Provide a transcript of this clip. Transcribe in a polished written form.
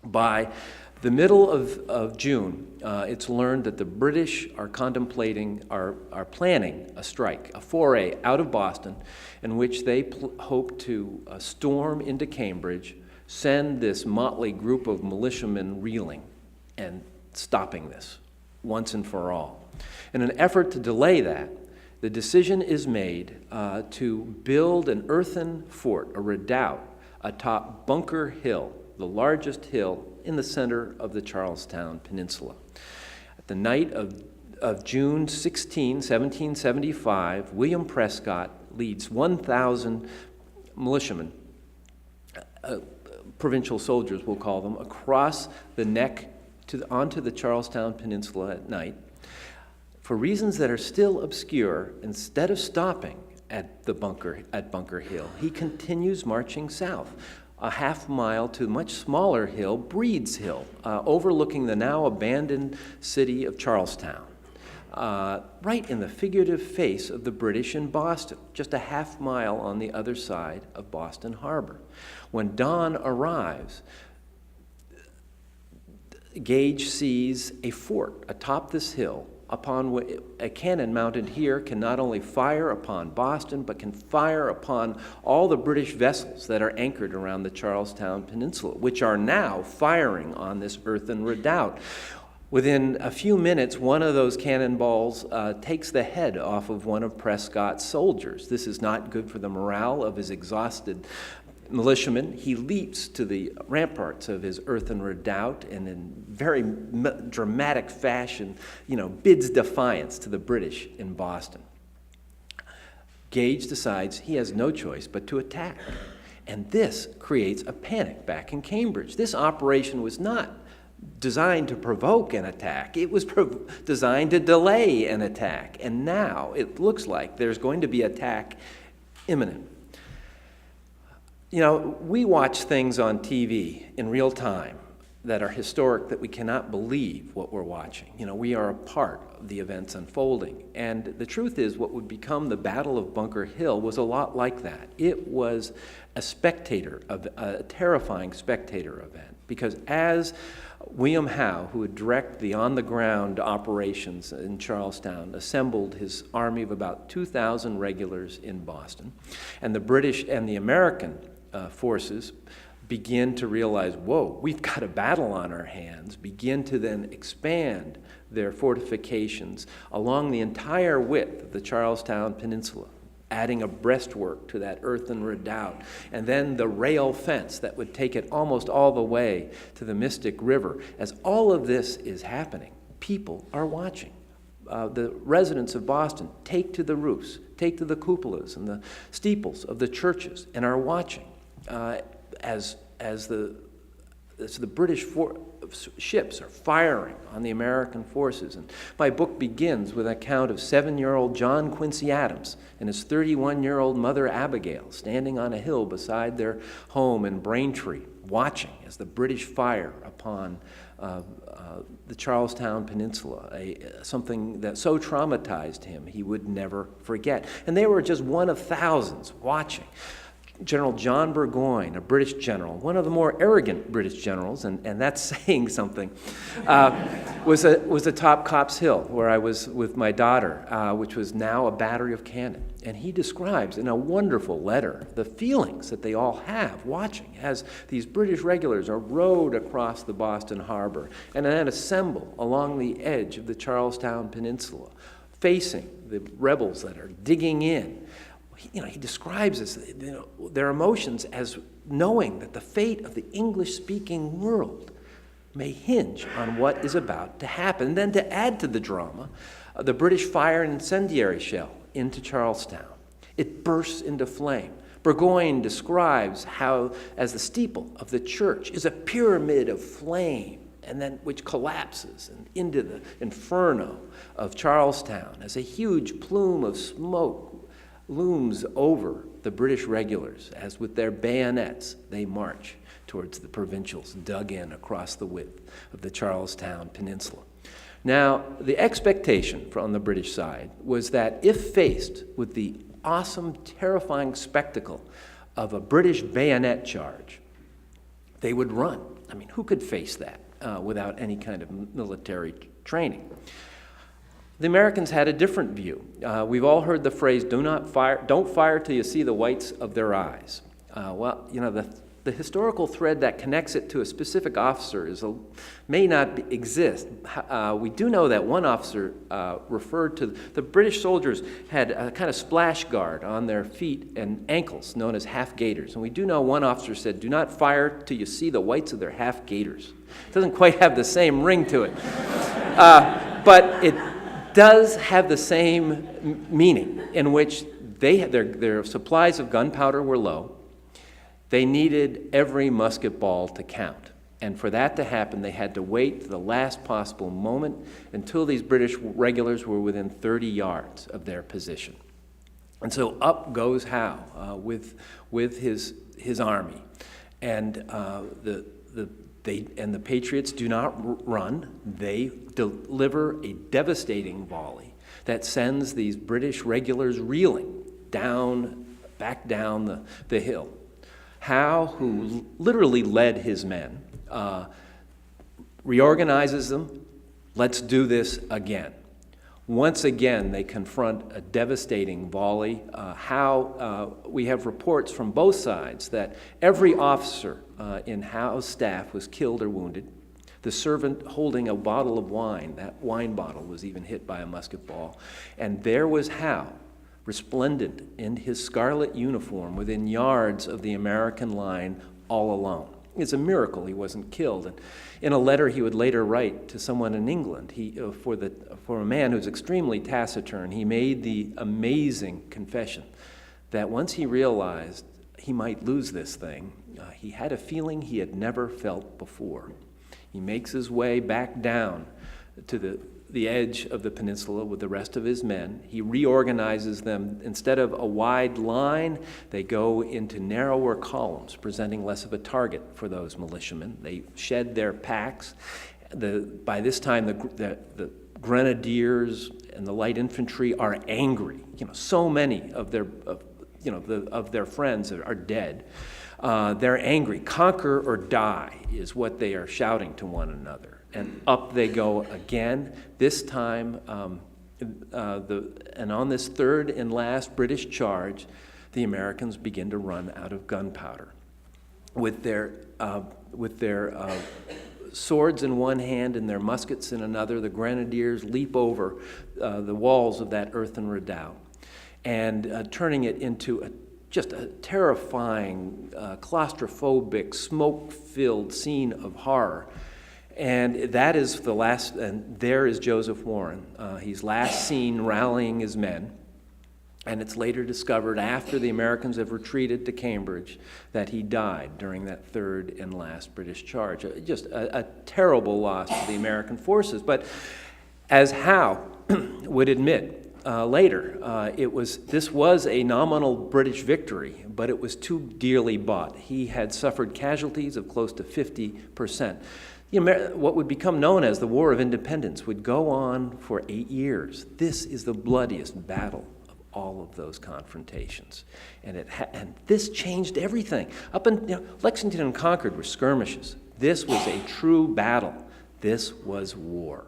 By the middle of June, it's learned that the British are planning a strike, a foray out of Boston, in which they hope to storm into Cambridge, send this motley group of militiamen reeling and stopping this once and for all. In an effort to delay that, the decision is made to build an earthen fort, a redoubt, atop Bunker Hill, the largest hill in the center of the Charlestown Peninsula. At the night of June 16, 1775, William Prescott leads 1,000 militiamen, provincial soldiers we'll call them, across the neck onto the Charlestown Peninsula at night. For reasons that are still obscure, instead of stopping at Bunker Hill, he continues marching south, a half mile to a much smaller hill, Breed's Hill, overlooking the now abandoned city of Charlestown, right in the figurative face of the British in Boston, just a half mile on the other side of Boston Harbor. When dawn arrives, Gage sees a fort atop this hill, upon which a cannon mounted here can not only fire upon Boston, but can fire upon all the British vessels that are anchored around the Charlestown Peninsula, which are now firing on this earthen redoubt. Within a few minutes, one of those cannonballs takes the head off of one of Prescott's soldiers. This is not good for the morale of his exhausted militiamen. He leaps to the ramparts of his earthen redoubt and in very dramatic fashion, bids defiance to the British in Boston. Gage decides he has no choice but to attack. And this creates a panic back in Cambridge. This operation was not designed to provoke an attack. It was designed to delay an attack. And now it looks like there's going to be attack imminent. We watch things on TV in real time that are historic, that we cannot believe what we're watching. We are a part of the events unfolding. And the truth is, what would become the Battle of Bunker Hill was a lot like that. It was a terrifying spectator event, because as William Howe, who would direct the on-the-ground operations in Charlestown, assembled his army of about 2,000 regulars in Boston, and the British and the American forces begin to realize, whoa, we've got a battle on our hands, begin to then expand their fortifications along the entire width of the Charlestown Peninsula, adding a breastwork to that earthen redoubt, and then the rail fence that would take it almost all the way to the Mystic River. As all of this is happening, people are watching. The residents of Boston take to the roofs, take to the cupolas and the steeples of the churches, and are watching as the British ships are firing on the American forces. And my book begins with an account of 7-year-old John Quincy Adams and his 31-year-old mother Abigail standing on a hill beside their home in Braintree, watching as the British fire upon the Charlestown Peninsula, something that so traumatized him he would never forget. And they were just one of thousands watching. General John Burgoyne, a British general, one of the more arrogant British generals, and that's saying something, was atop Copp's Hill, where I was with my daughter, which was now a battery of cannon. And he describes in a wonderful letter the feelings that they all have watching as these British regulars are rowed across the Boston Harbor and then assemble along the edge of the Charlestown Peninsula, facing the rebels that are digging in. He describes their emotions as knowing that the fate of the English-speaking world may hinge on what is about to happen. And then to add to the drama, the British fire an incendiary shell into Charlestown. It bursts into flame. Burgoyne describes how, as the steeple of the church is a pyramid of flame, and then which collapses into the inferno of Charlestown, as a huge plume of smoke looms over the British regulars as with their bayonets they march towards the provincials dug in across the width of the Charlestown Peninsula. Now, the expectation on the British side was that if faced with the awesome, terrifying spectacle of a British bayonet charge, they would run. I mean, who could face that without any kind of military training? The Americans had a different view. We've all heard the phrase, don't fire till you see the whites of their eyes. Well, you know, the historical thread that connects it to a specific officer may not exist. We do know that one officer referred to the British soldiers had a kind of splash guard on their feet and ankles known as half gaiters. And we do know one officer said, do not fire till you see the whites of their half gaiters. It doesn't quite have the same ring to it. But it does have the same meaning, in which their supplies of gunpowder were low. They needed every musket ball to count. And for that to happen, they had to wait to the last possible moment until these British regulars were within 30 yards of their position. And so up goes Howe with his army. And the Patriots do not run. They deliver a devastating volley that sends these British regulars reeling back down the hill. Howe, who literally led his men, reorganizes them. Let's do this again. Once again, they confront a devastating volley. We have reports from both sides that every officer in Howe's staff was killed or wounded. The servant holding a bottle of wine, that wine bottle was even hit by a musket ball. And there was Howe, resplendent in his scarlet uniform within yards of the American line, all alone. It's a miracle he wasn't killed. And in a letter he would later write to someone in England, for a man who's extremely taciturn, he made the amazing confession that once he realized he might lose this thing, he had a feeling he had never felt before. He makes his way back down to the edge of the peninsula with the rest of his men. He reorganizes them. Instead of a wide line, they go into narrower columns, presenting less of a target for those militiamen. They shed their packs. By this time, the grenadiers and the light infantry are angry. You know, so many of their friends are dead. They're angry. Conquer or die is what they are shouting to one another. And up they go again. This time, and on this third and last British charge, the Americans begin to run out of gunpowder. With their swords in one hand and their muskets in another, the grenadiers leap over the walls of that earthen redoubt, and turning it into just a terrifying, claustrophobic, smoke-filled scene of horror. And that is the last, and there is Joseph Warren. He's last seen rallying his men, and it's later discovered after the Americans have retreated to Cambridge that he died during that third and last British charge. Just a terrible loss to the American forces. But as Howe would admit later, this was a nominal British victory, but it was too dearly bought. He had suffered casualties of close to 50%. What would become known as the War of Independence would go on for 8 years. This is the bloodiest battle of all of those confrontations. And this changed everything. Lexington and Concord were skirmishes. This was a true battle. This was war.